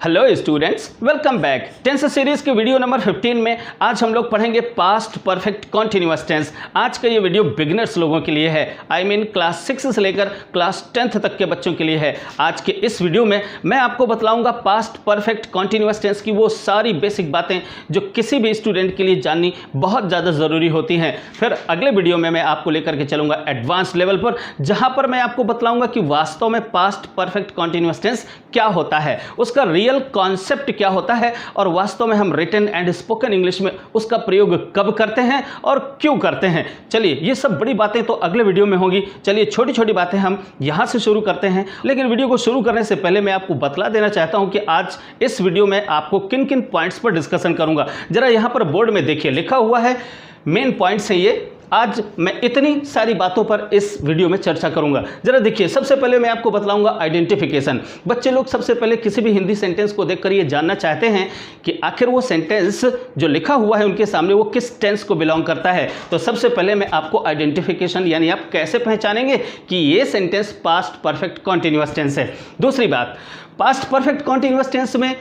Hello students, welcome back. Tense series के video number 15 में आज हम लोग पढ़ेंगे पास्ट परफेक्ट कॉन्टिन्यूअस टेंस। आज का ये वीडियो बिगिनर्स लोगों के लिए है, क्लास 6 से लेकर क्लास 10th तक के बच्चों के लिए है। आज के इस वीडियो में मैं आपको बतलाऊंगा पास्ट परफेक्ट कॉन्टिन्यूअस टेंस की वो सारी बेसिक बातें जो किसी भी स्टूडेंट के लिए जाननी बहुत ज़्यादा ज़रूरी होती हैं। फिर अगले वीडियो में मैं आपको लेकर के चलूँगा एडवांस लेवल पर, जहाँ पर मैं आपको बतलाऊँगा कि वास्तव में पास्ट परफेक्ट कॉन्टिन्यूअस टेंस क्या होता है, उसका रियल कॉन्सेप्ट क्या होता है और वास्तव में हम रिटन एंड स्पोकन इंग्लिश में उसका प्रयोग कब करते हैं और क्यों करते हैं। चलिए, ये सब बड़ी बातें तो अगले वीडियो में होंगी। चलिए, छोटी छोटी बातें हम यहां से शुरू करते हैं। लेकिन वीडियो को शुरू करने से पहले मैं आपको बतला देना चाहता हूं कि आज इस वीडियो में आपको किन किन पॉइंट्स पर डिस्कशन करूंगा। जरा यहां पर बोर्ड में देखिए, लिखा हुआ है मेन पॉइंट्स है ये। आज मैं इतनी सारी बातों पर इस वीडियो में चर्चा करूंगा। जरा देखिए, सबसे पहले मैं आपको बतलाऊंगा आइडेंटिफिकेशन। बच्चे लोग सबसे पहले किसी भी हिंदी सेंटेंस को देखकर ये जानना चाहते हैं कि आखिर वो सेंटेंस जो लिखा हुआ है उनके सामने वो किस टेंस को बिलोंग करता है। तो सबसे पहले मैं आपको आइडेंटिफिकेशन यानी आप कैसे पहचानेंगे कि ये sentence past perfect continuous tense है। दूसरी बात, पास्ट परफेक्ट कॉन्टिन्यूअस टेंस में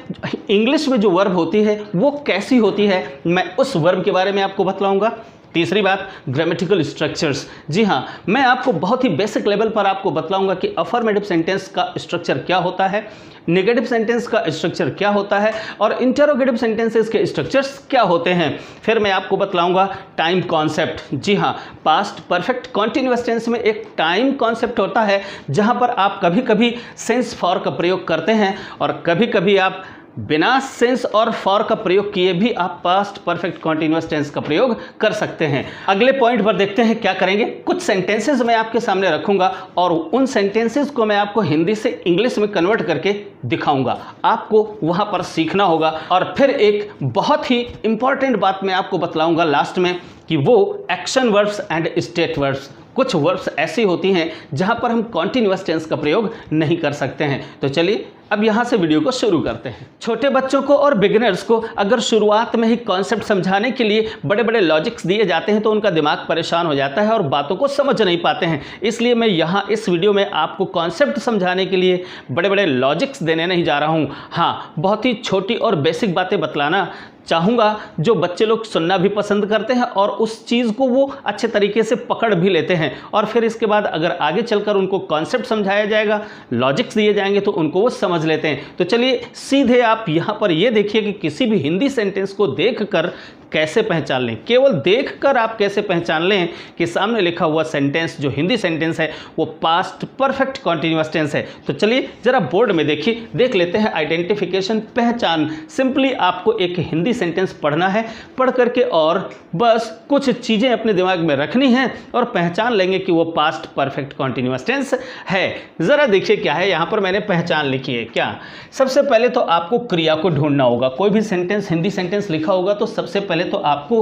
इंग्लिश में जो वर्ब होती है वो कैसी होती है, मैं उस वर्ब के बारे में आपको बतलाऊंगा। तीसरी बात, ग्रामेटिकल स्ट्रक्चर्स। जी हाँ, मैं आपको बहुत ही बेसिक लेवल पर आपको बतलाऊंगा कि अफर्मेटिव सेंटेंस का स्ट्रक्चर क्या होता है, नेगेटिव सेंटेंस का स्ट्रक्चर क्या होता है और इंटरोगेटिव सेंटेंसेस के स्ट्रक्चर्स क्या होते हैं। फिर मैं आपको बतलाऊंगा टाइम कॉन्सेप्ट। जी हाँ, पास्ट परफेक्ट कॉन्टिन्यूअस टेंस में एक टाइम कॉन्सेप्ट होता है जहां पर आप कभी कभी सेंस फॉर का प्रयोग करते हैं और कभी कभी आप बिना सेंस और फॉर का प्रयोग किए भी आप पास्ट परफेक्ट कॉन्टिन्यूअस टेंस का प्रयोग कर सकते हैं। अगले पॉइंट पर देखते हैं क्या करेंगे। कुछ सेंटेंसेस मैं आपके सामने रखूंगा और उन सेंटेंसेस को मैं आपको हिंदी से इंग्लिश में कन्वर्ट करके दिखाऊंगा। आपको वहां पर सीखना होगा। और फिर एक बहुत ही इंपॉर्टेंट बात मैं आपको बतलाऊंगा लास्ट में कि वो action verbs and state verbs. कुछ वर्ब्स ऐसी होती हैं जहां पर हम कॉन्टिन्यूअस टेंस का प्रयोग नहीं कर सकते हैं। तो चलिए अब यहां से वीडियो को शुरू करते हैं। छोटे बच्चों को और बिगिनर्स को अगर शुरुआत में ही कॉन्सेप्ट समझाने के लिए बड़े बड़े लॉजिक्स दिए जाते हैं तो उनका दिमाग परेशान हो जाता है और बातों को समझ नहीं पाते हैं। इसलिए मैं यहाँ इस वीडियो में आपको कॉन्सेप्ट समझाने के लिए बड़े बड़े लॉजिक्स देने नहीं जा रहा हूँ। हाँ, बहुत ही छोटी और बेसिक बातें बतलाना चाहूँगा जो बच्चे लोग सुनना भी पसंद करते हैं और उस चीज़ को वो अच्छे तरीके से पकड़ भी लेते हैं। और फिर इसके बाद अगर आगे चलकर उनको कॉन्सेप्ट समझाया जाएगा, लॉजिक्स दिए जाएंगे तो उनको वो समझ लेते हैं। तो चलिए सीधे आप यहाँ पर ये देखिए कि किसी भी हिंदी सेंटेंस को देखकर कैसे पहचान लें। केवल देखकर आप कैसे पहचान लें कि सामने लिखा हुआ सेंटेंस जो हिंदी सेंटेंस है वो पास्ट परफेक्ट कॉन्टिन्यूअस टेंस है। तो चलिए जरा बोर्ड में देखिए, देख लेते हैं आइडेंटिफिकेशन, पहचान। सिंपली आपको एक हिंदी सेंटेंस पढ़ना है, पढ़ करके और बस कुछ चीज़ें अपने दिमाग में रखनी हैं और पहचान लेंगे कि वो पास्ट परफेक्ट कॉन्टिन्यूअस टेंस है। ज़रा देखिए क्या है यहाँ पर मैंने पहचान लिखी है। क्या, सबसे पहले तो आपको क्रिया को ढूंढना होगा। कोई भी सेंटेंस हिंदी सेंटेंस लिखा होगा तो सबसे पहले तो आपको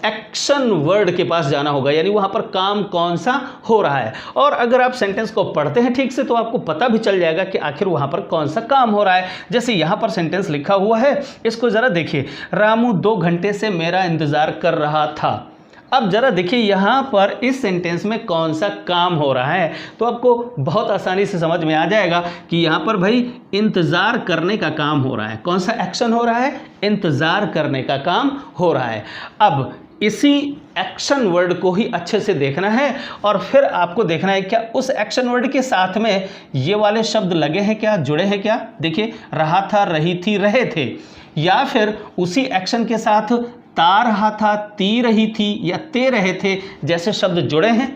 एक्शन वर्ड के पास जाना होगा, यानी वहां पर काम कौन सा हो रहा है। और अगर आप सेंटेंस को पढ़ते हैं ठीक से तो आपको पता भी चल जाएगा कि आखिर वहां पर कौन सा काम हो रहा है। जैसे यहां पर सेंटेंस लिखा हुआ है, इसको जरा देखिए, रामू 2 घंटे से मेरा इंतजार कर रहा था। अब जरा देखिए यहाँ पर इस सेंटेंस में कौन सा काम हो रहा है, तो आपको बहुत आसानी से समझ में आ जाएगा कि यहाँ पर भाई इंतज़ार करने का काम हो रहा है। कौन सा एक्शन हो रहा है? इंतज़ार करने का काम हो रहा है। अब इसी एक्शन वर्ड को ही अच्छे से देखना है और फिर आपको देखना है क्या उस एक्शन वर्ड के साथ में ये वाले शब्द लगे हैं क्या, जुड़े हैं क्या। देखिए, रहा था, रही थी, रहे थे, या फिर उसी एक्शन के साथ ता रहा था, ती रही थी या ते रहे थे जैसे शब्द जुड़े हैं।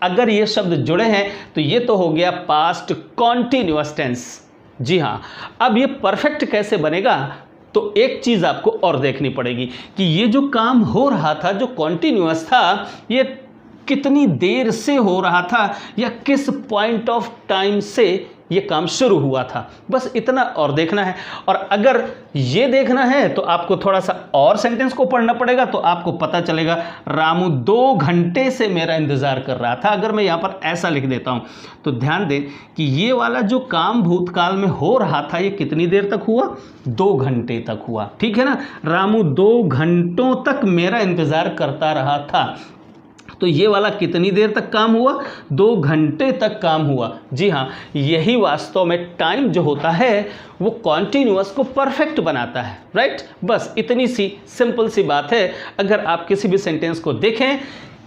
अगर ये शब्द जुड़े हैं तो ये तो हो गया पास्ट कॉन्टिन्यूअस टेंस। जी हाँ, अब ये परफेक्ट कैसे बनेगा, तो एक चीज़ आपको और देखनी पड़ेगी कि ये जो काम हो रहा था, जो कॉन्टिन्यूअस था, ये कितनी देर से हो रहा था या किस पॉइंट ऑफ टाइम से ये काम शुरू हुआ था। बस इतना और देखना है। और अगर ये देखना है तो आपको थोड़ा सा और सेंटेंस को पढ़ना पड़ेगा तो आपको पता चलेगा रामू 2 घंटे से मेरा इंतजार कर रहा था। अगर मैं यहाँ पर ऐसा लिख देता हूँ तो ध्यान दें कि ये वाला जो काम भूतकाल में हो रहा था ये कितनी देर तक हुआ, 2 घंटे तक हुआ। ठीक है ना, रामू 2 घंटों तक मेरा इंतजार करता रहा था। तो ये वाला कितनी देर तक काम हुआ? 2 घंटे तक काम हुआ। जी हाँ, यही वास्तव में टाइम जो होता है वो कॉन्टिन्यूअस को परफेक्ट बनाता है, राइट। बस इतनी सी सिंपल सी बात है। अगर आप किसी भी सेंटेंस को देखें,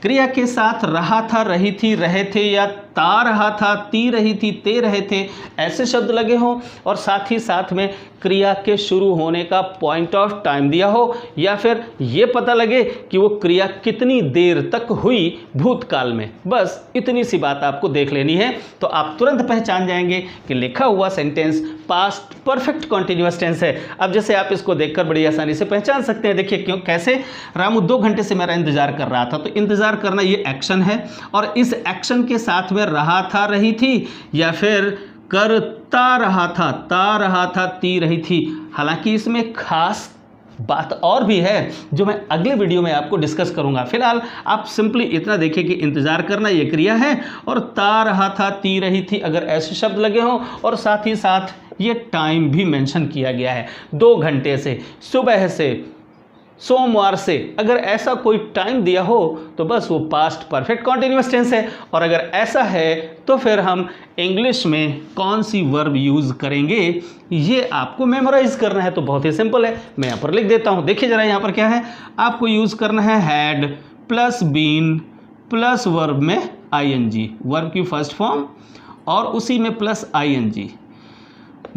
क्रिया के साथ रहा था, रही थी, रहे थे, या ता रहा था, ती रही थी, ते रहे थे, ऐसे शब्द लगे हों और साथ ही साथ में क्रिया के शुरू होने का पॉइंट ऑफ टाइम दिया हो, या फिर ये पता लगे कि वो क्रिया कितनी देर तक हुई भूतकाल में, बस इतनी सी बात आपको देख लेनी है तो आप तुरंत पहचान जाएंगे कि लिखा हुआ sentence past perfect continuous tense है। अब जैसे आप इसको देखकर बड़ी आसानी से पहचान सकते हैं। देखिए क्यों, कैसे? रामू 2 घंटे से मेरा इंतजार कर रहा था, तो इंतजार करना ये एक्शन है और इस एक्शन के साथ में रहा था, रही थी, या फिर करता रहा था, ता रहा था, ती रही थी। हालांकि इसमें खास बात और भी है जो मैं अगले वीडियो में आपको डिस्कस करूंगा। फिलहाल आप सिंपली इतना देखिए कि इंतजार करना ये क्रिया है और ता रहा था, ती रही थी, अगर ऐसे शब्द लगे हों और साथ ही साथ ये टाइम भी मेंशन किया गया है, 2 घंटे से, सुबह से, सोमवार से, अगर ऐसा कोई टाइम दिया हो तो बस वो पास्ट परफेक्ट कॉन्टिन्यूअस टेंस है। और अगर ऐसा है तो फिर हम इंग्लिश में कौन सी वर्ब यूज़ करेंगे ये आपको मेमोराइज करना है। तो बहुत ही सिंपल है, मैं यहाँ पर लिख देता हूँ। देखिए ज़रा यहाँ पर क्या है, आपको यूज़ करना है had plus been plus verb में आईएनजी, वर्ब की फर्स्ट फॉर्म और उसी में प्लस आईएनजी।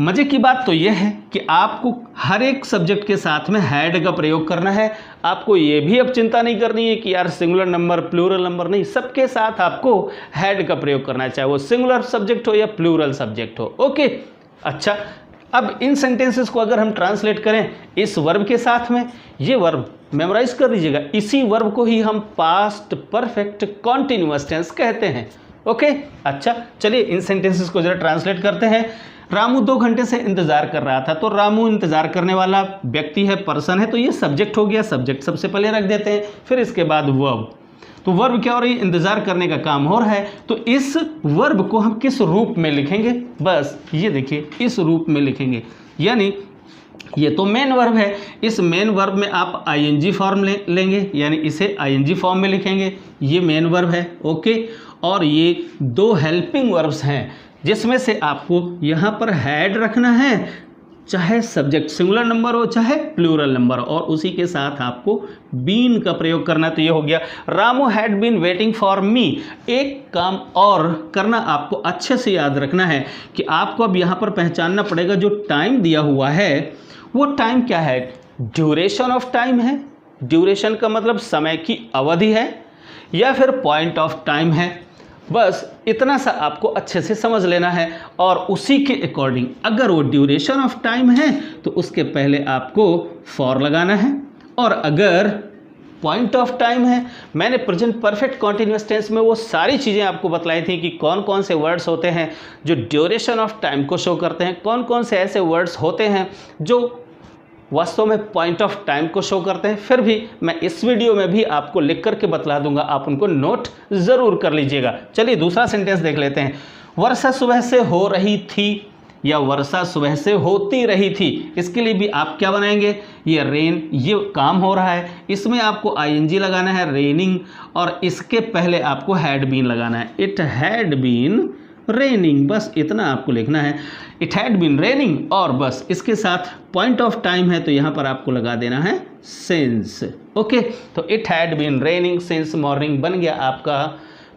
मज़े की बात तो यह है कि आपको हर एक सब्जेक्ट के साथ में हैड का प्रयोग करना है। आपको ये भी अब चिंता नहीं करनी है कि यार सिंगुलर नंबर, प्लूरल नंबर, नहीं, सबके साथ आपको हैड का प्रयोग करना है, चाहे वो सिंगुलर सब्जेक्ट हो या प्लूरल सब्जेक्ट हो। ओके, अच्छा, अब इन सेंटेंसेस को अगर हम ट्रांसलेट करें इस वर्ब के साथ में, ये वर्ब मेमोराइज कर लीजिएगा, इसी वर्ब को ही हम पास्ट परफेक्ट कॉन्टिन्यूअस टेंस कहते हैं। ओके, अच्छा, चलिए इन सेंटेंसेस को जरा ट्रांसलेट करते हैं। रामू 2 घंटे से इंतजार कर रहा था, तो रामू इंतजार करने वाला व्यक्ति है, पर्सन है, तो ये सब्जेक्ट हो गया। सब्जेक्ट सबसे पहले रख देते हैं, फिर इसके बाद वर्ब। तो वर्ब क्या हो रही है? इंतजार करने का काम हो रहा है। तो इस वर्ब को हम किस रूप में लिखेंगे? बस ये देखिए, इस रूप में लिखेंगे, यानी ये तो मेन वर्ब है, इस मेन वर्ब में आप आईएनजी फॉर्म लेंगे, यानी इसे आईएनजी फॉर्म में लिखेंगे, ये मेन वर्ब है। ओके, और ये 2 हेल्पिंग वर्ब्स हैं जिसमें से आपको यहाँ पर हैड रखना है, चाहे सब्जेक्ट सिंगुलर नंबर हो चाहे प्लूरल नंबर हो, और उसी के साथ आपको बीन का प्रयोग करना। तो ये हो गया Ramu had been waiting for me. एक काम और करना आपको अच्छे से याद रखना है कि आपको अब यहाँ पर पहचानना पड़ेगा जो टाइम दिया हुआ है वो टाइम क्या है? ड्यूरेशन ऑफ टाइम है, ड्यूरेशन का मतलब समय की अवधि है, या फिर पॉइंट ऑफ टाइम है। बस इतना सा आपको अच्छे से समझ लेना है और उसी के अकॉर्डिंग अगर वो ड्यूरेशन ऑफ टाइम है तो उसके पहले आपको फॉर लगाना है, और अगर पॉइंट ऑफ टाइम है, मैंने प्रेजेंट परफेक्ट कॉन्टिन्यूअस टेंस में वो सारी चीज़ें आपको बतलाई थी कि कौन कौन से वर्ड्स होते हैं जो ड्यूरेशन ऑफ टाइम को शो करते हैं, कौन कौन से ऐसे वर्ड्स होते हैं जो वास्तव में पॉइंट ऑफ टाइम को शो करते हैं। फिर भी मैं इस वीडियो में भी आपको लिख करके बतला दूंगा, आप उनको नोट ज़रूर कर लीजिएगा। चलिए दूसरा सेंटेंस देख लेते हैं। वर्षा सुबह से हो रही थी या वर्षा सुबह से होती रही थी, इसके लिए भी आप क्या बनाएंगे? ये रेन, ये काम हो रहा है, इसमें आपको आईएनजी लगाना है, रेनिंग, और इसके पहले आपको हैड बीन लगाना है, इट हैड बीन रेनिंग। बस इतना आपको लिखना है, इट हैड बीन रेनिंग, और बस इसके साथ पॉइंट ऑफ टाइम है तो यहाँ पर आपको लगा देना है सिंस। ओके, तो it had been raining since morning बन गया आपका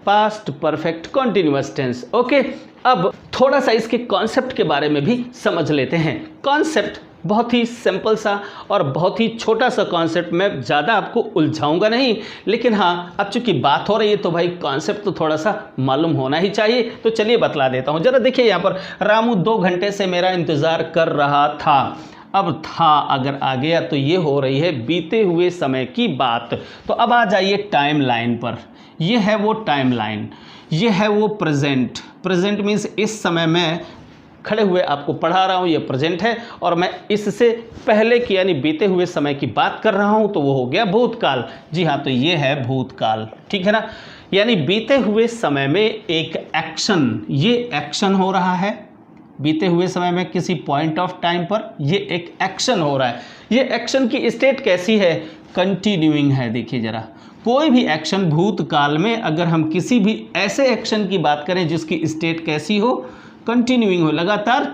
past perfect continuous tense. Okay, अब थोड़ा सा इसके कॉन्सेप्ट के बारे में भी समझ लेते हैं। कॉन्सेप्ट बहुत ही सिंपल सा और बहुत ही छोटा सा कॉन्सेप्ट, मैं ज़्यादा आपको उलझाऊंगा नहीं, लेकिन हाँ अब चूंकि बात हो रही है तो भाई कॉन्सेप्ट तो थोड़ा सा मालूम होना ही चाहिए। तो चलिए बतला देता हूँ। जरा देखिए यहाँ पर, रामू 2 घंटे से मेरा इंतज़ार कर रहा था। अब था अगर आ गया तो ये हो रही है बीते हुए समय की बात। तो अब आ जाइए टाइम लाइन पर। ये है वो टाइम लाइन, ये है वो प्रेजेंट। प्रेजेंट मीन्स इस समय में खड़े हुए आपको पढ़ा रहा हूँ, ये प्रेजेंट है, और मैं इससे पहले की यानी बीते हुए समय की बात कर रहा हूँ, तो वो हो गया भूतकाल। जी हाँ, तो ये है भूतकाल, ठीक है ना। यानी बीते हुए समय में एक एक्शन, ये एक्शन हो रहा है, बीते हुए समय में किसी पॉइंट ऑफ टाइम पर ये एक एक्शन हो रहा है। ये एक्शन की स्टेट कैसी है? कंटिन्यूइंग है। देखिए जरा, कोई भी एक्शन भूतकाल में अगर हम किसी भी ऐसे एक्शन की बात करें जिसकी स्टेट कैसी हो, कंटिन्यूइंग हो, लगातार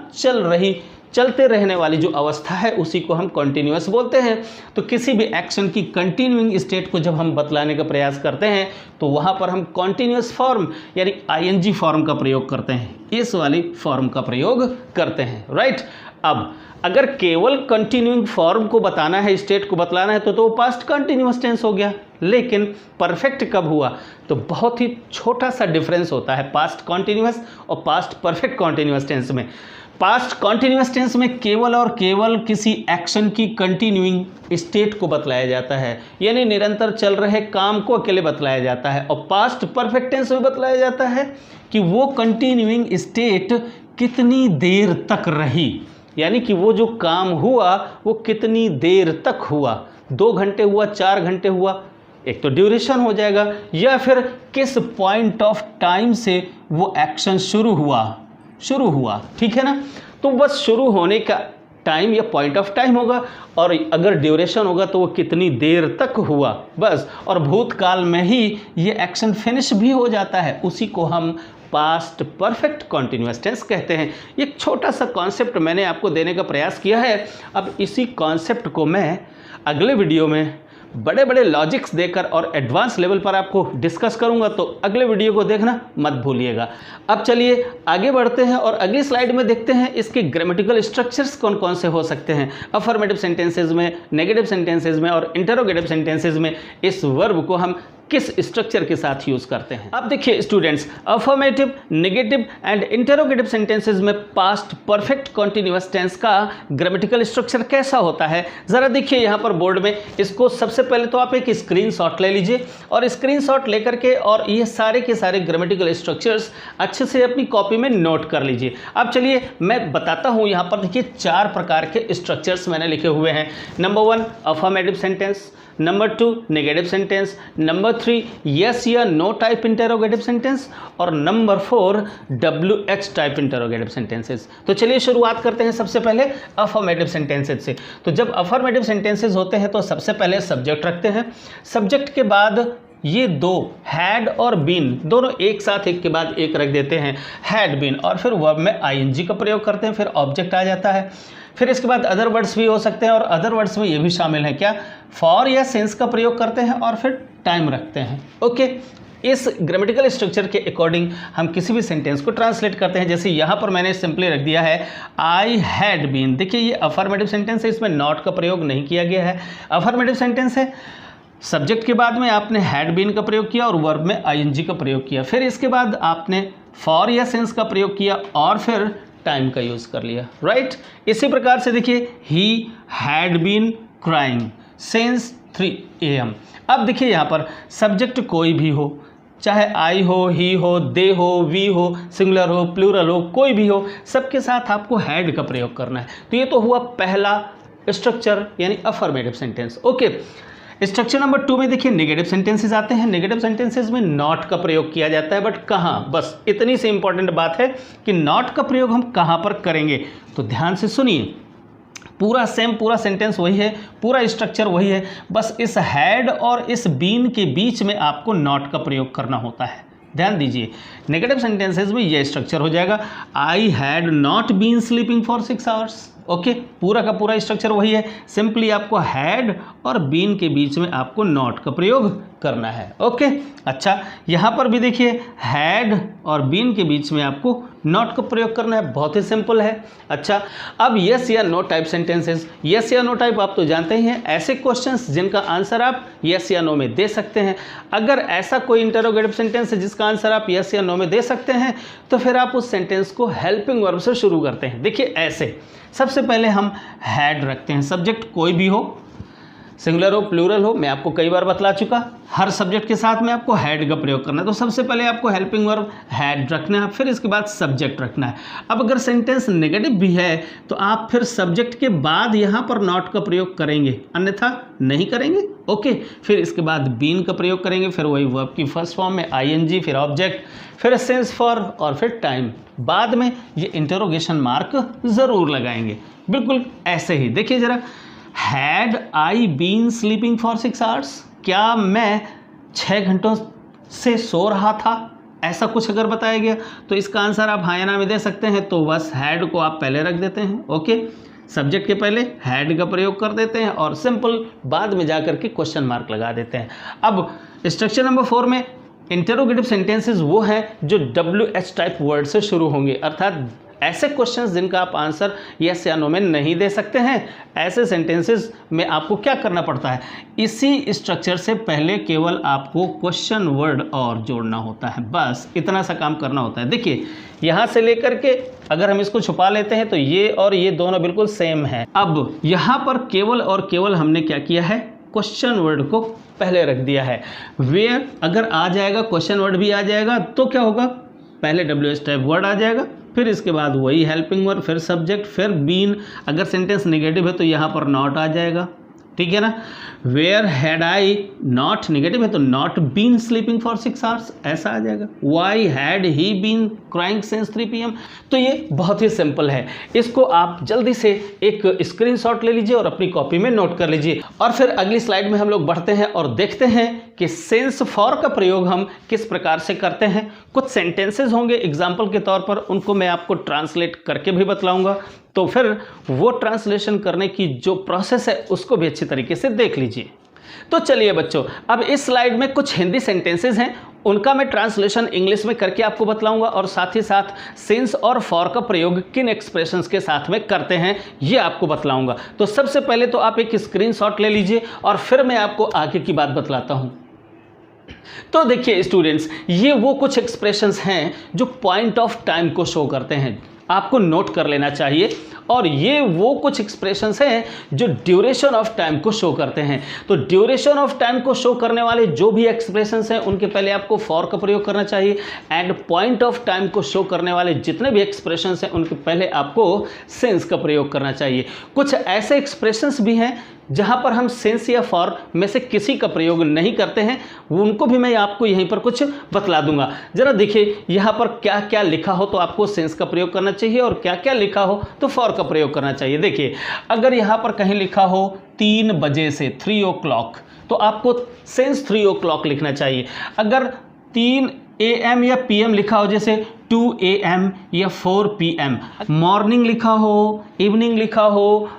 चलते रहने वाली जो अवस्था है उसी को हम कॉन्टिन्यूअस बोलते हैं। तो किसी भी एक्शन की कंटिन्यूइंग स्टेट को जब हम बतलाने का प्रयास करते हैं तो वहाँ पर हम कॉन्टिन्यूअस फॉर्म यानी आईएनजी फॉर्म का प्रयोग करते हैं, इस वाली फॉर्म का प्रयोग करते हैं, राइट। अब अगर केवल कंटिन्यूइंग फॉर्म को बताना है, स्टेट को बतलाना है तो पास्ट कंटिन्यूअस टेंस हो गया। लेकिन परफेक्ट कब हुआ, तो बहुत ही छोटा सा डिफरेंस होता है पास्ट कॉन्टिन्यूअस और पास्ट परफेक्ट कॉन्टिन्यूअस टेंस में। पास्ट कॉन्टिन्यूअस टेंस में केवल और केवल किसी एक्शन की कंटिन्यूइंग स्टेट को बतलाया जाता है, यानी निरंतर चल रहे काम को अकेले बतलाया जाता है। और पास्ट परफेक्ट टेंस में बतलाया जाता है कि वो कंटिन्यूइंग स्टेट कितनी देर तक रही, यानी कि वो जो काम हुआ वो कितनी देर तक हुआ, 2 घंटे हुआ, 4 घंटे हुआ, एक तो ड्यूरेशन हो जाएगा, या फिर किस पॉइंट ऑफ टाइम से वो एक्शन शुरू हुआ, ठीक है ना। तो बस शुरू होने का टाइम या पॉइंट ऑफ टाइम होगा, और अगर ड्यूरेशन होगा तो वो कितनी देर तक हुआ, बस। और भूतकाल में ही ये एक्शन फिनिश भी हो जाता है, उसी को हम पास्ट परफेक्ट कॉन्टिन्यूअस टेंस कहते हैं। एक छोटा सा कॉन्सेप्ट मैंने आपको देने का प्रयास किया है। अब इसी कॉन्सेप्ट को मैं अगले वीडियो में बड़े बड़े लॉजिक्स देकर और एडवांस लेवल पर आपको डिस्कस करूंगा, तो अगले वीडियो को देखना मत भूलिएगा। अब चलिए आगे बढ़ते हैं और अगली स्लाइड में देखते हैं इसके ग्रामेटिकल स्ट्रक्चर्स कौन कौन से हो सकते हैं अफर्मेटिव सेंटेंसेज में, नेगेटिव सेंटेंसेज में और इंटरोगेटिव सेंटेंसेज में इस वर्ब को हम किस स्ट्रक्चर के साथ यूज करते हैं। अब देखिए students, affirmative, negative and interrogative sentences में पास्ट परफेक्ट कॉन्टिन्यूअस टेंस का ग्रामेटिकल स्ट्रक्चर कैसा होता है, जरा देखिए यहाँ पर बोर्ड में। इसको सबसे पहले तो आप एक स्क्रीनशॉट ले लीजिए, और स्क्रीनशॉट लेकर के और ये सारे के सारे ग्रामेटिकल स्ट्रक्चर्स अच्छे से अपनी कॉपी में नोट कर लीजिए। अब चलिए मैं बताता हूँ। यहाँ पर देखिए 4 प्रकार के स्ट्रक्चर्स मैंने लिखे हुए हैं। Number 1 affirmative sentence, number 2 negative sentence, number 3 yes या नो टाइप इंटरोगेटिव सेंटेंस, और number 4 WH type interrogative sentences. तो चलिए शुरुआत करते हैं सबसे पहले अफर्मेटिव सेंटेंसेस से। तो जब अफर्मेटिव सेंटेंसेस होते हैं तो सबसे पहले सब्जेक्ट रखते हैं। सब्जेक्ट के बाद ये 2 हैड और बीन दोनों एक साथ एक के बाद एक रख देते हैं, हैड बीन, और फिर वर्ब में ING का प्रयोग करते हैं, फिर ऑब्जेक्ट आ जाता है। फिर इसके बाद अदर वर्ड्स भी हो सकते हैं, और अदर वर्ड्स में ये भी शामिल है क्या, फॉर या सिंस का प्रयोग करते हैं, और फिर टाइम रखते हैं। ओके, इस ग्रामेटिकल स्ट्रक्चर के अकॉर्डिंग हम किसी भी सेंटेंस को ट्रांसलेट करते हैं। जैसे यहाँ पर मैंने सिंपली रख दिया है आई हैड बीन। देखिए ये अफर्मेटिव सेंटेंस है, इसमें नॉट का प्रयोग नहीं किया गया है। अफर्मेटिव सेंटेंस है, सब्जेक्ट के बाद में आपने हैड बीन का प्रयोग किया और वर्ब में ING का प्रयोग किया, फिर इसके बाद आपने फॉर या सिंस का प्रयोग किया और फिर टाइम का यूज़ कर लिया, राइट। इसी प्रकार से देखिए ही had been crying since 3 AM। अब देखिए यहाँ पर सब्जेक्ट कोई भी हो, चाहे आई हो, ही हो, दे हो, वी हो, सिंगुलर हो, प्लूरल हो, कोई भी हो, सबके साथ आपको हैड का प्रयोग करना है। तो ये तो हुआ पहला स्ट्रक्चर यानी affirmative sentence. Okay, structure number 2 में देखिए नेगेटिव सेंटेंसेस आते हैं। नेगेटिव सेंटेंसेस में नॉट का प्रयोग किया जाता है, बट कहाँ, बस इतनी सी इंपॉर्टेंट बात है कि नॉट का प्रयोग हम कहाँ पर करेंगे। तो ध्यान से सुनिए, पूरा सेंटेंस वही है, पूरा स्ट्रक्चर वही है, बस इस हैड और इस बीन के बीच में आपको नॉट का प्रयोग करना होता है। ध्यान दीजिए, नेगेटिव सेंटेंसेस में ये स्ट्रक्चर हो जाएगा, I had not been sleeping for 6 hours. Okay, पूरा का पूरा स्ट्रक्चर वही है, सिंपली आपको हैड और बीन के बीच में आपको नॉट का प्रयोग करना है। ओके, अच्छा यहाँ पर भी देखिए हैड और बीन के बीच में आपको नॉट का प्रयोग करना है, बहुत ही सिंपल है। अच्छा, अब यस या नो टाइप सेंटेंसेस। यस या नो टाइप आप तो जानते ही हैं, ऐसे क्वेश्चंस जिनका आंसर आप यस या नो में दे सकते हैं। अगर ऐसा कोई इंटरोगेटिव सेंटेंस है जिसका आंसर आप यस या नो में दे सकते हैं, तो फिर आप उस सेंटेंस को हेल्पिंग वर्ब से शुरू करते हैं। देखिए ऐसे, सबसे पहले हम हैड रखते हैं, सब्जेक्ट कोई भी हो, सिंगुलर हो, प्लूरल हो, मैं आपको कई बार बतला चुका, हर सब्जेक्ट के साथ में आपको हैड का प्रयोग करना है। तो सबसे पहले आपको हेल्पिंग वर्ब हैड रखना है, फिर इसके बाद सब्जेक्ट रखना है। अब अगर सेंटेंस नेगेटिव भी है तो आप फिर सब्जेक्ट के बाद यहाँ पर नॉट का प्रयोग करेंगे, अन्यथा नहीं करेंगे। ओके, फिर इसके बाद बीन का प्रयोग करेंगे, फिर वही वर्ब की फर्स्ट फॉर्म में ING, फिर ऑब्जेक्ट, फिर सिंस फॉर और फिर टाइम। बाद में ये इंटरोगेशन मार्क ज़रूर लगाएंगे, बिल्कुल ऐसे ही। देखिए ज़रा, had I been sleeping for 6 hours, क्या मैं 6 घंटों से सो रहा था, ऐसा कुछ अगर बताया गया तो इसका आंसर आप हाँ या ना में दे सकते हैं। तो बस हैड को आप पहले रख देते हैं, ओके, सब्जेक्ट के पहले हैड का प्रयोग कर देते हैं और सिंपल बाद में जाकर के क्वेश्चन मार्क लगा देते हैं। अब स्ट्रक्चर नंबर 4 में इंटरोगेटिव सेंटेंसेस वो हैं जो WH टाइप वर्ड से शुरू होंगे, अर्थात ऐसे क्वेश्चंस जिनका आप आंसर यस या नो में नहीं दे सकते हैं। ऐसे सेंटेंसेस में आपको क्या करना पड़ता है, इसी स्ट्रक्चर से पहले केवल आपको क्वेश्चन वर्ड और जोड़ना होता है, बस इतना सा काम करना होता है। देखिए यहाँ से लेकर के अगर हम इसको छुपा लेते हैं तो ये और ये दोनों बिल्कुल सेम है। अब यहाँ पर केवल और केवल हमने क्या किया है, क्वेश्चन वर्ड को पहले रख दिया है। वेयर अगर आ जाएगा, क्वेश्चन वर्ड भी आ जाएगा तो क्या होगा, पहले WH टाइप वर्ड आ जाएगा, फिर इसके बाद वही हेल्पिंग वर्ब, फिर सब्जेक्ट, फिर बीन। अगर सेंटेंस नेगेटिव है तो यहाँ पर नॉट आ जाएगा, ठीक है ना। Where had I, not negative है तो not been sleeping for 6 hours, ऐसा आ जाएगा। Why had he been crying since 3 PM। तो ये बहुत ही सिंपल है, इसको आप जल्दी से एक स्क्रीनशॉट ले लीजिए और अपनी कॉपी में नोट कर लीजिए। और फिर अगली स्लाइड में हम लोग बढ़ते हैं और देखते हैं कि सिंस फॉर का प्रयोग हम किस प्रकार से करते हैं। कुछ सेंटेंसेस होंगे एग्जाम्पल के तौर पर, उनको मैं आपको ट्रांसलेट करके भी बतलाऊंगा, तो फिर वो ट्रांसलेशन करने की जो प्रोसेस है उसको भी अच्छी तरीके से देख लीजिए। तो चलिए बच्चों, अब इस स्लाइड में कुछ हिंदी सेंटेंसेस हैं, उनका मैं ट्रांसलेशन इंग्लिश में करके आपको बतलाऊंगा और साथ ही साथ सिंस और फॉर का प्रयोग किन एक्सप्रेशंस के साथ में करते हैं ये आपको बतलाऊंगा। तो सबसे पहले तो आप एक स्क्रीनशॉट ले लीजिए और फिर मैं आपको आगे की बात बतलाता हूं। तो देखिए स्टूडेंट्स, ये वो कुछ एक्सप्रेशंस हैं जो पॉइंट ऑफ टाइम को शो करते हैं, आपको नोट कर लेना चाहिए। और ये वो कुछ एक्सप्रेशंस हैं जो ड्यूरेशन ऑफ टाइम को शो करते हैं। तो ड्यूरेशन ऑफ टाइम को शो करने वाले जो भी एक्सप्रेशंस हैं उनके पहले आपको फॉर का प्रयोग करना चाहिए, एंड पॉइंट ऑफ टाइम को शो करने वाले जितने भी एक्सप्रेशंस हैं उनके पहले आपको सिंस का प्रयोग करना चाहिए। कुछ ऐसे एक्सप्रेशंस भी हैं जहां पर हम सिंस या फॉर में से किसी का प्रयोग नहीं करते हैं, उनको भी मैं आपको यहीं पर कुछ बतला दूंगा। जरा देखिए यहाँ पर क्या क्या लिखा हो तो आपको सिंस का प्रयोग करना चाहिए और क्या क्या लिखा हो तो फॉर का प्रयोग करना चाहिए। देखिए अगर यहाँ पर कहीं लिखा हो 3 बजे से 3 o'clock तो आपको सिंस 3 o'clock लिखना चाहिए। अगर 3 AM या PM लिखा हो, जैसे 2 AM या 4 PM, मॉर्निंग लिखा हो, इवनिंग लिखा हो,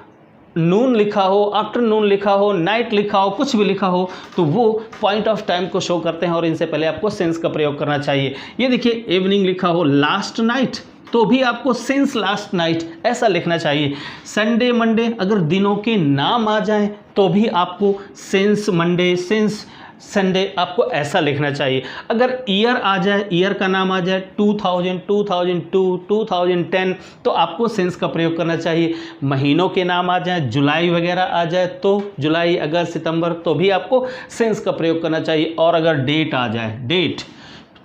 नून लिखा हो, आफ्टरनून लिखा हो, नाइट लिखा हो, कुछ भी लिखा हो तो वो पॉइंट ऑफ टाइम को शो करते हैं और इनसे पहले आपको सिंस का प्रयोग करना चाहिए। ये देखिए इवनिंग लिखा हो, लास्ट नाइट तो भी आपको सिंस लास्ट नाइट ऐसा लिखना चाहिए। संडे मंडे अगर दिनों के नाम आ जाएं तो भी आपको सिंस मंडे, सिंस संडे आपको ऐसा लिखना चाहिए। अगर ईयर आ जाए, ईयर का नाम आ जाए 2000, 2002, 2010 तो आपको सिंस का प्रयोग करना चाहिए। महीनों के नाम आ जाए, जुलाई वगैरह आ जाए तो जुलाई, अगस्त, सितंबर तो भी आपको सिंस का प्रयोग करना चाहिए। और अगर डेट आ जाए, डेट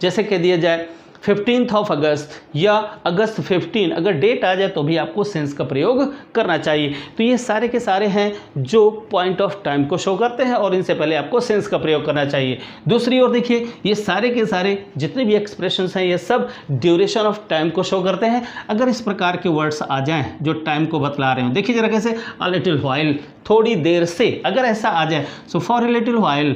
जैसे कह दिया जाए 15th of अगस्त या अगस्त 15, अगर डेट आ जाए तो भी आपको सिंस का प्रयोग करना चाहिए। तो ये सारे के सारे हैं जो पॉइंट ऑफ टाइम को शो करते हैं और इनसे पहले आपको सिंस का प्रयोग करना चाहिए। दूसरी ओर देखिए ये सारे के सारे जितने भी एक्सप्रेशंस हैं ये सब ड्यूरेशन ऑफ टाइम को शो करते हैं। अगर इस प्रकार के वर्ड्स आ जाएं जो टाइम को बतला रहे हो, देखिए जरा कैसे, अ लिटिल व्हाइल थोड़ी देर से, अगर ऐसा आ जाए so for a little while,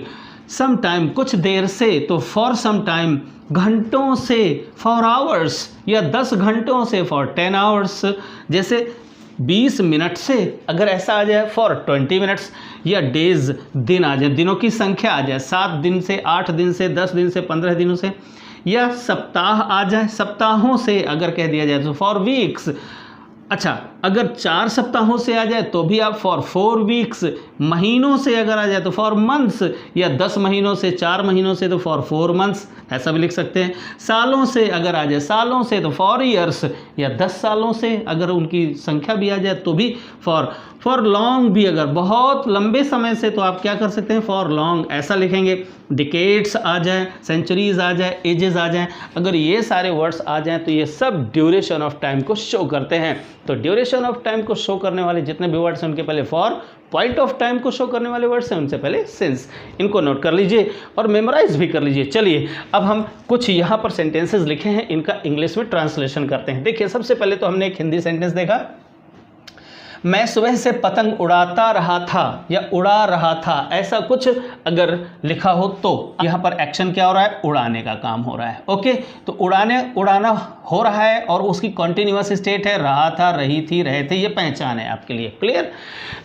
some time कुछ देर से तो फॉर सम टाइम, घंटों से फॉर आवर्स या 10 घंटों से फॉर 10 आवर्स, जैसे 20 मिनट से अगर ऐसा आ जाए फॉर 20 मिनट्स, या डेज दिन आ जाए, दिनों की संख्या आ जाए 7 दिन से, 8 दिन से, 10 दिन से, 15 दिनों से, या सप्ताह आ जाए, सप्ताहों से अगर कह दिया जाए तो फॉर वीक्स। अच्छा अगर 4 सप्ताहों से आ जाए तो भी आप फॉर 4 वीक्स, महीनों से अगर आ जाए तो फॉर मंथ्स, या 10 महीनों से, 4 महीनों से तो फॉर 4 मंथ्स, ऐसा भी लिख सकते हैं। सालों से अगर आ जाए, सालों से तो फॉर ईयर्स, या 10 सालों से अगर उनकी संख्या भी आ जाए तो भी फॉर लॉन्ग भी, अगर बहुत लंबे समय से तो आप क्या कर सकते हैं, फॉर लॉन्ग ऐसा लिखेंगे। डिकेड्स आ जाए, सेंचुरीज आ जाए, एजेस आ जाए, अगर ये सारे वर्ड्स आ जाएं तो ये सब ड्यूरेशन ऑफ टाइम को शो करते हैं। तो ड्यूरेशन ऑफ टाइम को शो करने वाले जितने भी वर्ड्स हैं उनके पहले फॉर, पॉइंट ऑफ टाइम को शो करने वाले वर्ड्स हैं उनसे पहले सिंस। इनको नोट कर लीजिए और मेमोराइज भी कर लीजिए। चलिए अब हम कुछ यहाँ पर सेंटेंसेस लिखे हैं, इनका इंग्लिश में ट्रांसलेशन करते हैं। देखिए सबसे पहले तो हमने एक हिंदी सेंटेंस देखा, मैं सुबह से पतंग उड़ाता रहा था या उड़ा रहा था, ऐसा कुछ अगर लिखा हो तो यहाँ पर एक्शन क्या हो रहा है, उड़ाने का काम हो रहा है। ओके, तो उड़ाना हो रहा है और उसकी कॉन्टिन्यूअस स्टेट है रहा था, रही थी, रहे थे, ये पहचान है आपके लिए। क्लियर?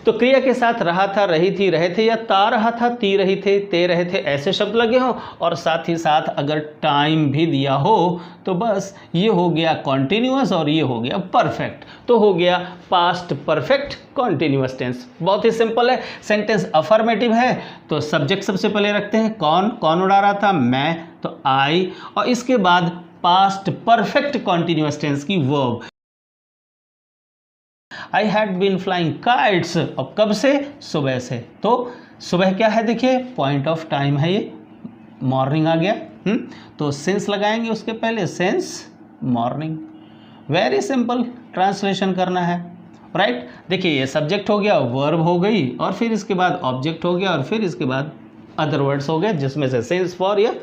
तो क्रिया के साथ रहा था, रही थी, रहे थे या ता रहा था, ती रही थे, ते रहे थे, ऐसे शब्द लगे हो और साथ ही साथ अगर टाइम भी दिया हो तो बस ये हो गया कॉन्टिन्यूअस और ये हो गया परफेक्ट, तो हो गया पास्ट परफेक्ट कॉन्टिन्यूअस टेंस। बहुत ही सिंपल है। सेंटेंस अफर्मेटिव है तो सब्जेक्ट सबसे पहले रखते हैं, कौन उड़ा रहा था, मैं, तो आई, और इसके बाद पास्ट परफेक्ट कॉन्टिन्यूअस टेंस की verb, I had been flying kites, और कब से, सुबह से। तो सुबह क्या है, देखिए पॉइंट ऑफ टाइम है, ये मॉर्निंग आ गया। तो सिंस लगाएंगे उसके पहले, since morning. Very simple translation करना है, राइट। देखिए ये सब्जेक्ट हो गया, वर्ब हो गई, और फिर इसके बाद ऑब्जेक्ट हो गया, और फिर इसके बाद अदर वर्ड्स हो गए, जिसमें से सिंस, फॉर, या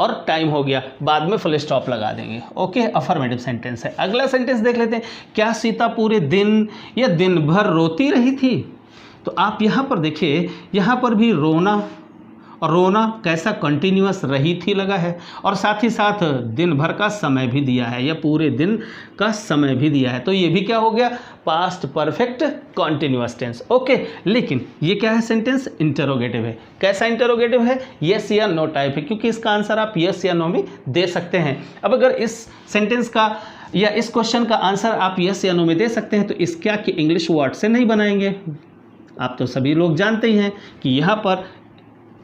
और टाइम हो गया। बाद में फुल स्टॉप लगा देंगे। ओके, अफर्मेटिव सेंटेंस है। अगला सेंटेंस देख लेते हैं। क्या सीता पूरे दिन या दिन भर रोती रही थी? तो आप यहाँ पर देखिए, यहाँ पर भी रोना, और रोना कैसा, कंटिन्यूअस, रही थी लगा है, और साथ ही साथ दिन भर का समय भी दिया है, या पूरे दिन का समय भी दिया है, तो ये भी क्या हो गया, past perfect continuous tense. Okay, लेकिन ये क्या है, सेंटेंस इंटरोगेटिव है। कैसा इंटरोगेटिव है, यस या नो टाइप है, क्योंकि इसका आंसर आप यस या नो में दे सकते हैं। अब अगर इस सेंटेंस का या इस क्वेश्चन का आंसर आप यस या नो में दे सकते हैं तो इस क्या कि इंग्लिश वर्ड से नहीं बनाएंगे। आप तो सभी लोग जानते ही हैं कि यहाँ पर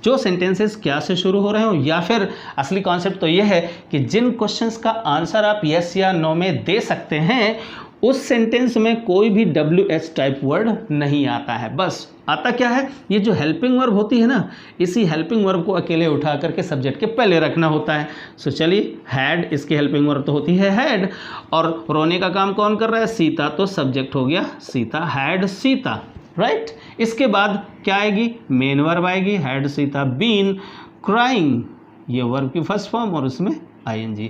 जो सेंटेंसेस क्या से शुरू हो रहे हो, या फिर असली कॉन्सेप्ट तो ये है कि जिन क्वेश्चंस का आंसर आप यस या नो में दे सकते हैं उस सेंटेंस में कोई भी WH टाइप वर्ड नहीं आता है। बस आता क्या है, ये जो हेल्पिंग वर्ब होती है ना, इसी हेल्पिंग वर्ब को अकेले उठा करके सब्जेक्ट के पहले रखना होता है। सो चलिए, हैड, इसकी हेल्पिंग वर्ब तो होती है हैड, और रोने का काम कौन कर रहा है, सीता, तो सब्जेक्ट हो गया सीता, हैड सीता, राइट। इसके बाद क्या आएगी, मेन वर्ब आएगी, हैड सीता बीन क्राइंग, ये वर्ब की फर्स्ट फॉर्म और उसमें ING,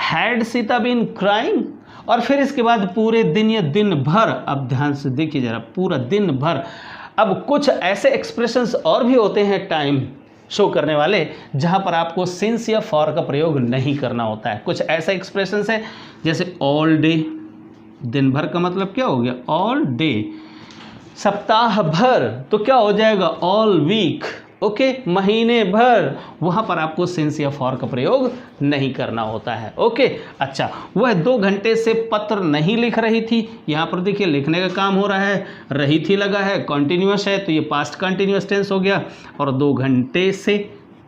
had Sita been crying. और फिर इसके बाद पूरे दिन या दिन भर, अब ध्यान से देखिए जरा, पूरा दिन भर। अब कुछ ऐसे एक्सप्रेशंस और भी होते हैं टाइम शो करने वाले जहां पर आपको सिंस या फॉर का प्रयोग नहीं करना होता है। कुछ ऐसे एक्सप्रेशंस है जैसे ऑल डे, दिन भर का मतलब क्या हो गया, ऑल डे। सप्ताह भर तो क्या हो जाएगा, ऑल वीक। ओके, महीने भर, वहां पर आपको सिंस या फॉर का प्रयोग नहीं करना होता है। ओके, अच्छा, वह 2 घंटे से पत्र नहीं लिख रही थी, यहां पर देखिए लिखने का काम हो रहा है, रही थी लगा है, कॉन्टिन्यूअस है तो ये पास्ट कंटिन्यूअस टेंस हो गया, और 2 घंटे से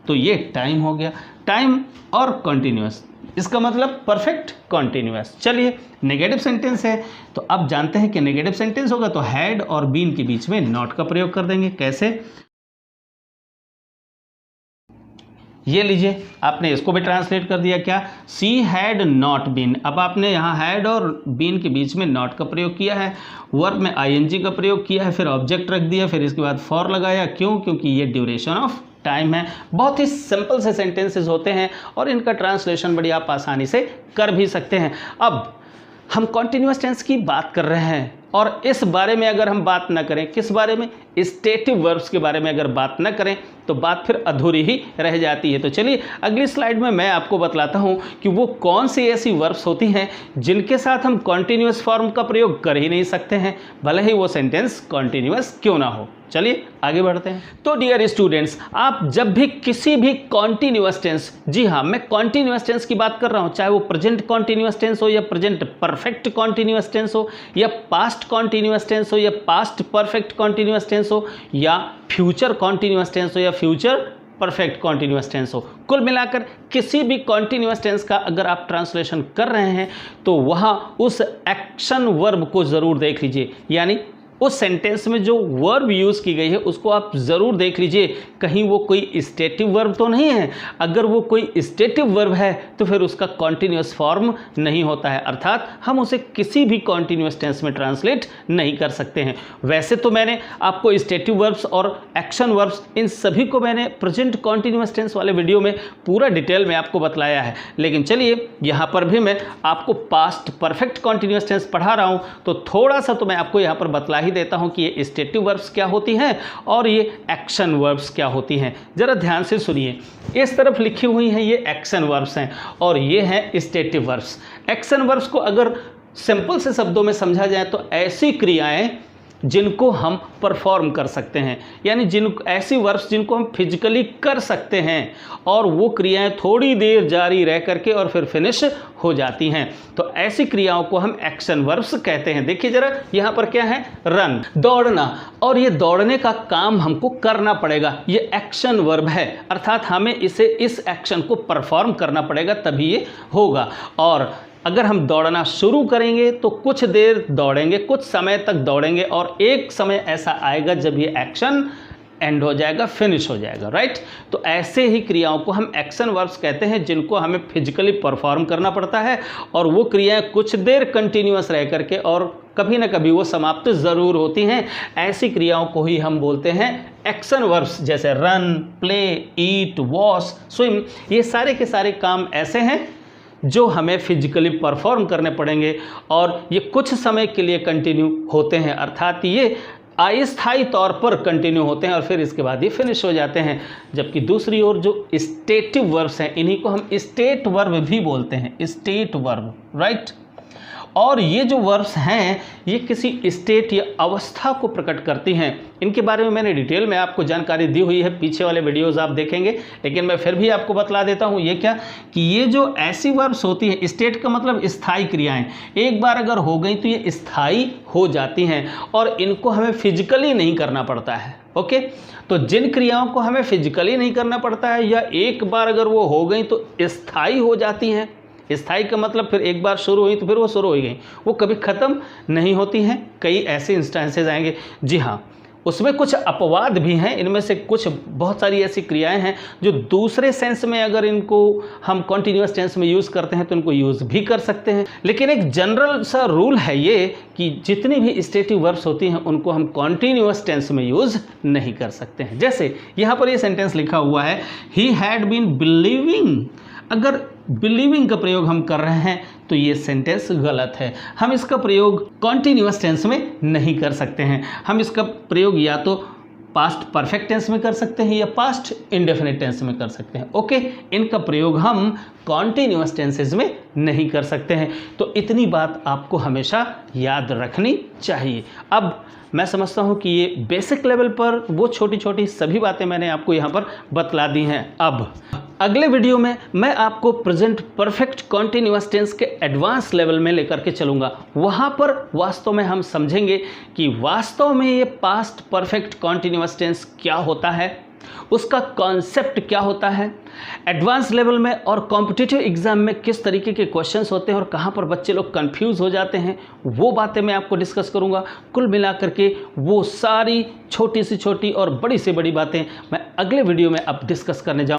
तो ये टाइम हो गया, टाइम और कॉन्टिन्यूअस, इसका मतलब परफेक्ट कॉन्टिन्यूअस। चलिए, नेगेटिव सेंटेंस है तो अब जानते हैं कि नेगेटिव सेंटेंस होगा तो हैड और बीन के बीच में नॉट का प्रयोग कर देंगे। कैसे, ये लीजिए, आपने इसको भी ट्रांसलेट कर दिया, क्या, सी हैड नॉट बीन। अब आपने यहाँ हैड और बीन के बीच में नॉट का प्रयोग किया है, वर्ब में ING का प्रयोग किया है, फिर ऑब्जेक्ट रख दिया, फिर इसके बाद फॉर लगाया। क्यों? क्योंकि ये ड्यूरेशन ऑफ टाइम है। बहुत ही सिंपल से सेंटेंसेस होते हैं और इनका ट्रांसलेशन बड़ी आप आसानी से कर भी सकते हैं। अब हम कॉन्टिन्यूअस टेंस की बात कर रहे हैं और इस बारे में अगर हम बात ना करें, किस बारे में, स्टेटिव वर्ब्स के बारे में अगर बात ना करें तो बात फिर अधूरी ही रह जाती है। तो चलिए अगली स्लाइड में मैं आपको बतलाता हूं कि वो कौन सी ऐसी वर्ब्स होती हैं जिनके साथ हम कॉन्टिन्यूअस फॉर्म का प्रयोग कर ही नहीं सकते हैं, भले ही वो सेंटेंस कॉन्टिन्यूअस क्यों ना हो। चलिए आगे बढ़ते हैं। तो डियर स्टूडेंट्स, आप जब भी किसी भी कॉन्टिन्यूअस टेंस, जी हाँ मैं कॉन्टिन्यूअस टेंस की बात कर रहा हूं, चाहे वो प्रेजेंट कॉन्टिन्यूअस टेंस हो या प्रेजेंट परफेक्ट कॉन्टिन्यूअस टेंस हो या पास्ट कॉन्टिन्यूअस टेंस हो या पास्ट परफेक्ट कॉन्टिन्यूअस टेंस हो या फ्यूचर कॉन्टिन्यूअस टेंस हो या फ्यूचर परफेक्ट कॉन्टिन्यूअस टेंस हो, कुल मिलाकर किसी भी कॉन्टिन्यूअस टेंस का अगर आप ट्रांसलेशन कर रहे हैं तो वहाँ उस एक्शन वर्ब को ज़रूर देख लीजिए, यानी उस सेंटेंस में जो वर्ब यूज़ की गई है उसको आप ज़रूर देख लीजिए, कहीं वो कोई स्टेटिव वर्ब तो नहीं है। अगर वो कोई स्टेटिव वर्ब है तो फिर उसका कॉन्टिन्यूअस फॉर्म नहीं होता है, अर्थात हम उसे किसी भी कॉन्टिन्यूअस टेंस में ट्रांसलेट नहीं कर सकते हैं। वैसे तो मैंने आपको स्टेटिव वर्ब्स और एक्शन वर्ब्स इन सभी को मैंने प्रेजेंट कॉन्टिन्यूअस टेंस वाले वीडियो में पूरा डिटेल में आपको बतलाया है, लेकिन चलिए यहाँ पर भी मैं आपको पास्ट परफेक्ट कॉन्टिन्यूअस टेंस पढ़ा रहा हूँ तो थोड़ा सा तो मैं आपको यहाँ पर बतला ही देता हूं कि ये स्टेटिव वर्ब्स क्या होती हैं और ये एक्शन वर्ब्स क्या होती हैं। ज़रा ध्यान से सुनिए, इस तरफ लिखी हुई हैं ये एक्शन वर्ब्स हैं और ये हैं स्टेटिव वर्ब्स। एक्शन वर्ब्स को अगर सिंपल से शब्दों में समझा जाए तो ऐसी क्रियाएं जिनको हम परफॉर्म कर सकते हैं, यानी ऐसी वर्ब्स जिनको हम फिजिकली कर सकते हैं और वो क्रियाएं थोड़ी देर जारी रह करके और फिर फिनिश हो जाती हैं, तो ऐसी क्रियाओं को हम एक्शन वर्ब्स कहते हैं। देखिए जरा, यहाँ पर क्या है, रन, दौड़ना, और ये दौड़ने का काम हमको करना पड़ेगा, ये एक्शन वर्ब है, अर्थात हमें इस एक्शन को परफॉर्म करना पड़ेगा तभी ये होगा। और अगर हम दौड़ना शुरू करेंगे तो कुछ देर दौड़ेंगे, कुछ समय तक दौड़ेंगे और एक समय ऐसा आएगा जब ये एक्शन एंड हो जाएगा, फिनिश हो जाएगा, राइट। तो ऐसे ही क्रियाओं को हम एक्शन वर्ब्स कहते हैं जिनको हमें फिजिकली परफॉर्म करना पड़ता है और वो क्रियाएं कुछ देर कंटिन्यूअस रह करके और कभी ना कभी वो समाप्त ज़रूर होती हैं। ऐसी क्रियाओं को ही हम बोलते हैं एक्शन वर्ब्स, जैसे रन, प्ले, ईट, वॉश, स्विम। ये सारे के सारे काम ऐसे हैं जो हमें फिजिकली परफॉर्म करने पड़ेंगे और ये कुछ समय के लिए कंटिन्यू होते हैं, अर्थात ये अस्थायी तौर पर कंटिन्यू होते हैं और फिर इसके बाद ये फिनिश हो जाते हैं। जबकि दूसरी ओर जो स्टेटिव वर्ब्स हैं, इन्हीं को हम स्टेट वर्ब भी बोलते हैं, स्टेट वर्ब, राइट। और ये जो वर्ब्स हैं ये किसी स्टेट या अवस्था को प्रकट करती हैं। इनके बारे में मैंने डिटेल में आपको जानकारी दी हुई है, पीछे वाले वीडियोस आप देखेंगे, लेकिन मैं फिर भी आपको बतला देता हूँ। ये क्या कि ये जो ऐसी वर्ब्स होती हैं, स्टेट का मतलब स्थायी क्रियाएं, एक बार अगर हो गई तो ये स्थायी हो जाती हैं और इनको हमें फिजिकली नहीं करना पड़ता है। ओके, तो जिन क्रियाओं को हमें फिजिकली नहीं करना पड़ता है या एक बार अगर वो हो गई तो स्थायी हो जाती हैं। स्थायी का मतलब फिर एक बार शुरू हुई तो फिर वो शुरू हो गई, वो कभी ख़त्म नहीं होती हैं। कई ऐसे इंस्टेंसेस आएंगे, जी हाँ, उसमें कुछ अपवाद भी हैं। इनमें से कुछ बहुत सारी ऐसी क्रियाएं हैं जो दूसरे सेंस में अगर इनको हम कॉन्टिन्यूअस टेंस में यूज़ करते हैं तो इनको यूज़ भी कर सकते हैं, लेकिन एक जनरल सा रूल है ये कि जितनी भी स्टेटिव वर्ब्स होती हैं उनको हम कॉन्टिन्यूअस टेंस में यूज़ नहीं कर सकते हैं। जैसे यहाँ पर ये सेंटेंस लिखा हुआ है, ही हैड बीन बिलीविंग। अगर बिलीविंग का प्रयोग हम कर रहे हैं तो ये सेंटेंस गलत है। हम इसका प्रयोग कॉन्टिन्यूअस टेंस में नहीं कर सकते हैं। हम इसका प्रयोग या तो पास्ट परफेक्ट टेंस में कर सकते हैं या पास्ट इंडेफिनिट टेंस में कर सकते हैं। ओके, इनका प्रयोग हम कॉन्टिन्यूअस टेंसेज में नहीं कर सकते हैं। तो इतनी बात आपको हमेशा याद रखनी चाहिए। अब मैं समझता हूँ कि ये बेसिक लेवल पर वो छोटी छोटी सभी बातें मैंने आपको यहाँ पर बतला दी हैं। अब अगले वीडियो में मैं आपको प्रेजेंट परफेक्ट कॉन्टिन्यूअस टेंस के एडवांस लेवल में लेकर के चलूँगा। वहाँ पर वास्तव में हम समझेंगे कि वास्तव में ये पास्ट परफेक्ट कॉन्टिन्यूअस टेंस क्या होता है, उसका कॉन्सेप्ट क्या होता है, एडवांस लेवल में और कॉम्पिटिटिव एग्जाम में किस तरीके के क्वेश्चंस होते हैं और कहाँ पर बच्चे लोग कंफ्यूज हो जाते हैं, वो बातें मैं आपको डिस्कस करूँगा। कुल मिलाकर के वो सारी छोटी सी छोटी और बड़ी से बड़ी बातें मैं अगले वीडियो में अब डिस्कस करने जाऊँगा।